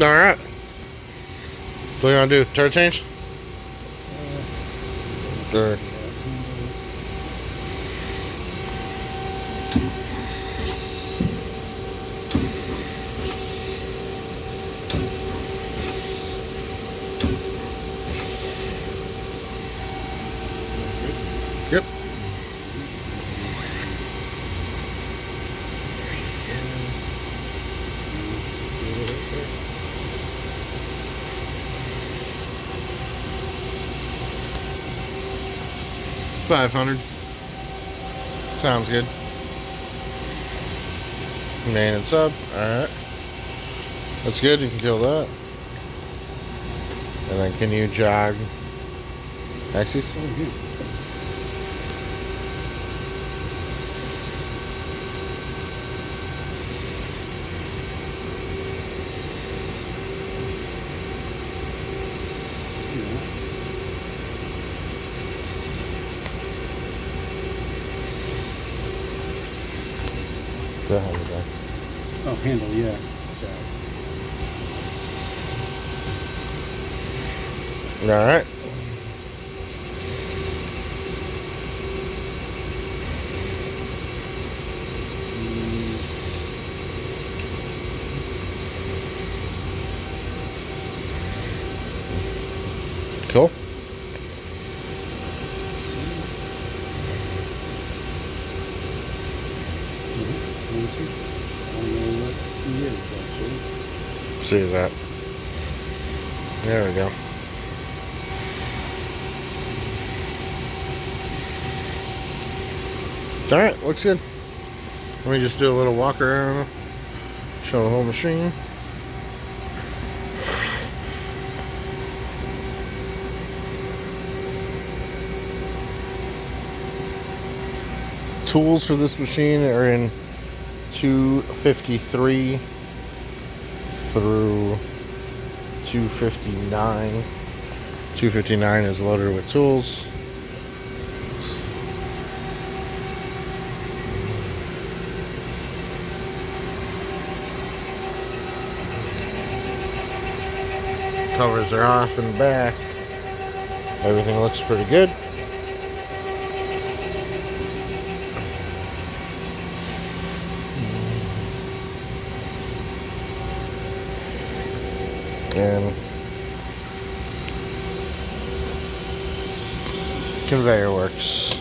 Alright. What are you gonna do? Tire change? Or yep. $500. Sounds good. Main and sub. Alright. That's good. You can kill that. And then can you jog axis? The hell is that? Oh, handle, yeah. Alright. Cool. C is that. There we go. Alright, looks good. Let me just do a little walk around, show the whole machine. Tools for this machine are in 253 through 259. 259 is loaded with tools. Covers are off in the back. Everything looks pretty good. And conveyor works.